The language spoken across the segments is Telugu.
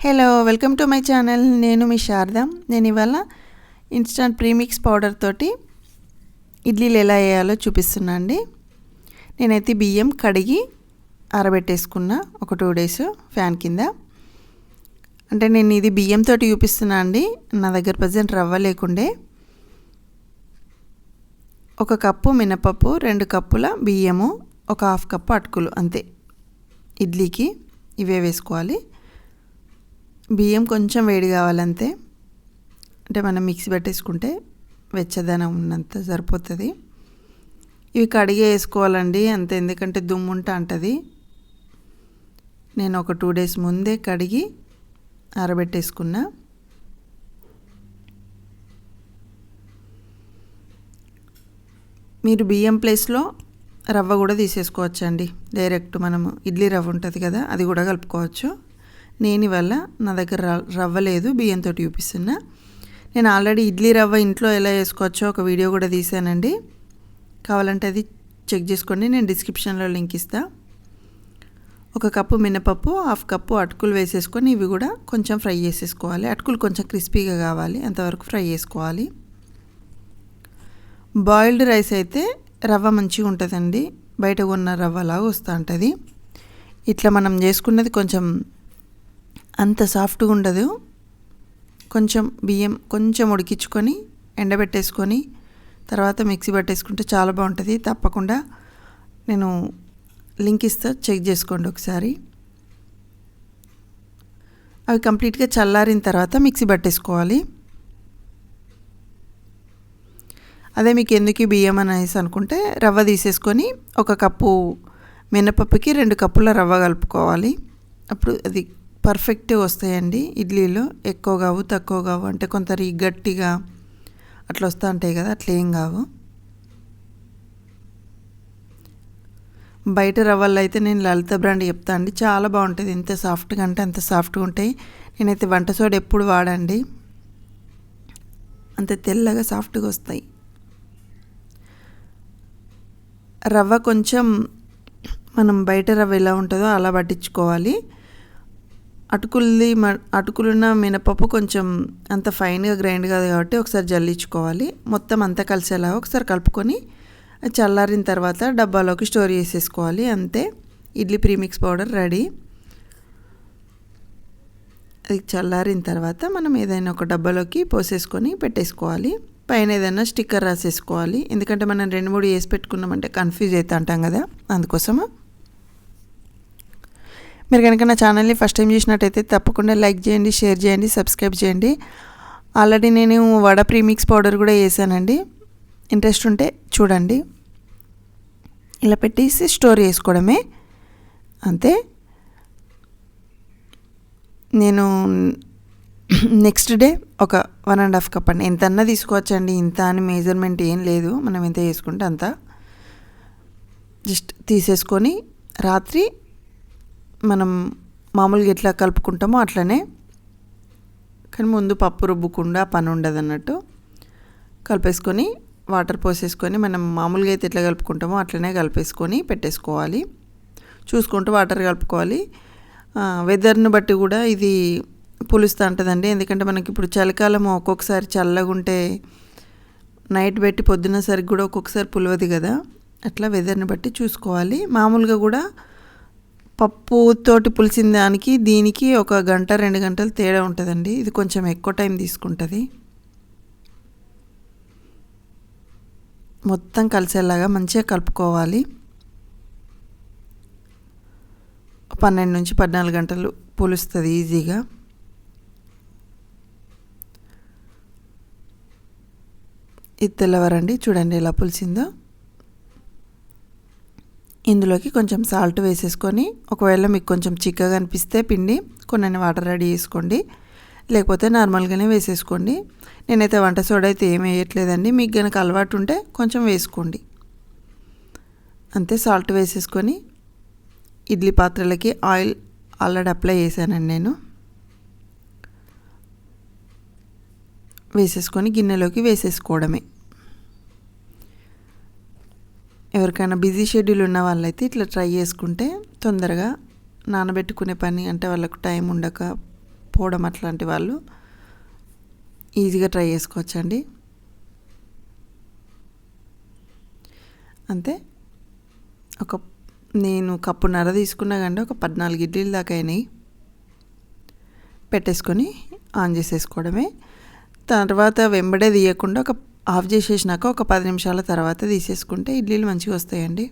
Hello welcome to my channel. నేను మీ శారద. నేను ఇవాళ ఇన్స్టంట్ ప్రీమిక్స్ పౌడర్ తోటి ఇడ్లీలు ఎలా వేయాలో చూపిస్తున్నా అండి. నేనైతే బియ్యం కడిగి ఆరబెట్టేసుకున్నా ఒక 2 days ఫ్యాన్ కింద. అంటే నేను ఇది బియ్యంతో చూపిస్తున్నా అండి. నా దగ్గర ప్రజెంట్ రవ్వ లేకుండే. 1 కప్పు మినపప్పు, 2 కప్పుల బియ్యము, 1/2 కప్పు అటుకులు, అంతే. ఇడ్లీకి ఇవే వేసుకోవాలి. బియ్యం కొంచెం వేడి కావాలంతే. అంటే మనం మిక్సీ పట్టేసుకుంటే వెచ్చదనం ఉన్నంత సరిపోతుంది. ఇవి కడిగి వేసుకోవాలండి అంతే, ఎందుకంటే దుమ్ము ఉంటే అంటది. నేను ఒక 2 days ముందే కడిగి ఆరబెట్టేసుకున్నా. మీరు బియ్యం ప్లేస్లో రవ్వ కూడా తీసేసుకోవచ్చండి. డైరెక్ట్ మనము ఇడ్లీ రవ్వ ఉంటుంది కదా, అది కూడా కలుపుకోవచ్చు. నేను ఇవాళ నా దగ్గర రవ్వ లేదు, బియ్యంతో చూపిస్తున్నా. నేను ఆల్రెడీ ఇడ్లీ రవ్వ ఇంట్లో ఎలా వేసుకోవచ్చో ఒక వీడియో కూడా తీసానండి. కావాలంటే అది చెక్ చేసుకోండి, నేను డిస్క్రిప్షన్లో లింక్ ఇస్తా. 1 కప్పు మినపప్పు, 1/2 కప్పు అటుకులు వేసేసుకొని ఇవి కూడా కొంచెం ఫ్రై చేసేసుకోవాలి. అటుకులు కొంచెం క్రిస్పీగా కావాలి, అంతవరకు ఫ్రై చేసుకోవాలి. బాయిల్డ్ రైస్ అయితే రవ్వ మంచిగా ఉంటుందండి, బయట కొన్న రవ్వలాగా వస్తూ ఉంటుంది. ఇట్లా మనం చేసుకున్నది కొంచెం అంత సాఫ్ట్గా ఉండదు. కొంచెం బియ్యం కొంచెం ఉడికించుకొని ఎండబెట్టేసుకొని తర్వాత మిక్సీ పట్టేసుకుంటే చాలా బాగుంటుంది. తప్పకుండా నేను లింక్ ఇస్తా, చెక్ చేసుకోండి ఒకసారి. అవి కంప్లీట్గా చల్లారిన తర్వాత మిక్సీ పట్టేసుకోవాలి. అదే మీకు ఎందుకు బియ్యం అనేసి అనుకుంటే రవ్వ తీసేసుకొని 1 కప్పు మినపప్పుకి 2 కప్పుల రవ్వ కలుపుకోవాలి. అప్పుడు అది పర్ఫెక్ట్గా వస్తాయండి ఇడ్లీలు. ఎక్కువ కావు, తక్కువ కావు. అంటే కొంత గట్టిగా అట్లా వస్తూ ఉంటాయి కదా, అట్లా ఏం కావు. బయట రవ్వల్లో అయితే నేను లలిత బ్రాండ్ చెప్తా అండి, చాలా బాగుంటుంది. ఎంత సాఫ్ట్గా అంటే అంత సాఫ్ట్గా ఉంటాయి. నేనైతే వంట సోడా ఎప్పుడు వాడండి, అంత తెల్లగా సాఫ్ట్గా వస్తాయి. రవ్వ కొంచెం మనం బయట రవ్వ ఎలా ఉంటుందో అలా పట్టించుకోవాలి. అటుకులున్న మినపప్పు కొంచెం అంత ఫైన్గా గ్రైండ్ కాదు కాబట్టి ఒకసారి జల్లించుకోవాలి. మొత్తం అంతా కలిసేలా ఒకసారి కలుపుకొని చల్లారిన తర్వాత డబ్బాలోకి స్టోర్ చేసేసుకోవాలి. అంతే, ఇడ్లీ ప్రీమిక్స్ పౌడర్ రెడీ. అది చల్లారిన తర్వాత మనం ఏదైనా ఒక డబ్బాలోకి పోసేసుకొని పెట్టేసుకోవాలి. పైన ఏదైనా స్టిక్కర్ రాసేసుకోవాలి, ఎందుకంటే మనం 2-3 వేసి పెట్టుకున్నామంటే కన్ఫ్యూజ్ అవుతా ఉంటాం కదా, అందుకోసము. మీరు కనుక నా ఛానల్ని ఫస్ట్ టైం చూసినట్టయితే తప్పకుండా లైక్ చేయండి, షేర్ చేయండి, సబ్స్క్రైబ్ చేయండి. ఆల్రెడీ నేను వడ ప్రీమిక్స్ పౌడర్ కూడా వేసానండి, ఇంట్రెస్ట్ ఉంటే చూడండి. ఇలా పెట్టేసి స్టోర్ చేసుకోవడమే, అంతే. నేను నెక్స్ట్ డే ఒక 1.5 కప్ అండి, ఎంతన్నా తీసుకోవచ్చండి. ఇంత అని మెజర్మెంట్ ఏం లేదు, మనం ఎంత చేసుకుంటే అంత. జస్ట్ తీసేసుకొని రాత్రి మనం మామూలుగా ఎట్లా కలుపుకుంటామో అట్లనే, కానీ ముందు పప్పు రుబ్బుకుండా పని ఉండదు అన్నట్టు, కలిపేసుకొని వాటర్ పోసేసుకొని మనం మామూలుగా అయితే ఎట్లా కలుపుకుంటామో అట్లనే కలిపేసుకొని పెట్టేసుకోవాలి. చూసుకుంటూ వాటర్ కలుపుకోవాలి. వెదర్ని బట్టి కూడా ఇది పులుస్తూ ఉంటుందండి, ఎందుకంటే మనకి ఇప్పుడు చలికాలం ఒక్కొక్కసారి చల్లగా ఉంటే నైట్ పెట్టి పొద్దున్న సరికి కూడా ఒక్కొక్కసారి పులవది కదా, అట్లా వెదర్ని బట్టి చూసుకోవాలి. మామూలుగా కూడా పప్పుతోటి పులిసిన దానికి దీనికి 1 గంట 2 గంటలు తేడా ఉంటుందండి. ఇది కొంచెం ఎక్కువ టైం తీసుకుంటుంది. మొత్తం కలిసేలాగా మంచిగా కలుపుకోవాలి. 12 నుంచి 14 గంటలు పులుస్తుంది ఈజీగా. ఇది తెల్లవారండి, చూడండి ఎలా పులిసిందో. ఇందులోకి కొంచెం సాల్ట్ వేసేసుకొని, ఒకవేళ మీకు కొంచెం చిక్కగా అనిపిస్తే పిండి కొన్ని వాటర్ రెడీ చేసుకోండి, లేకపోతే నార్మల్గానే వేసేసుకోండి. నేనైతే వంట సోడా అయితే ఏమి వేయట్లేదండి, మీకు కనుక అలవాటు ఉంటే కొంచెం వేసుకోండి, అంతే. సాల్ట్ వేసేసుకొని ఇడ్లీ పాత్రలకి ఆయిల్ ఆల్రెడీ అప్లై చేశానండి నేను. వేసేసుకొని గిన్నెలోకి వేసేసుకోవడమే. ఎవరికైనా బిజీ షెడ్యూల్ ఉన్న వాళ్ళైతే ఇట్లా ట్రై చేసుకుంటే తొందరగా నానబెట్టుకునే పని, అంటే వాళ్ళకు టైం ఉండక రాకపోవడం అట్లాంటి వాళ్ళు ఈజీగా ట్రై చేసుకోవచ్చండి. అంతే, నేను కప్పున్నర తీసుకున్నా కంటే ఒక 14 ఇడ్లీలు దాకా అయినాయి. పెట్టేసుకొని ఆన్ చేసేసుకోవడమే. తర్వాత వెంబడే తీయకుండా ఆఫ్ చేసేసినాక ఒక 10 నిమిషాల తర్వాత తీసేసుకుంటే ఇడ్లీలు మంచిగా వస్తాయండి.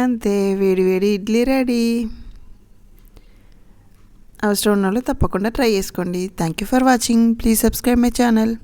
అంతే, వేడి వేడి ఇడ్లీ రెడీ. అవసరం ఉన్న వాళ్ళు తప్పకుండా ట్రై చేసుకోండి. Thank you for watching. Please subscribe my channel.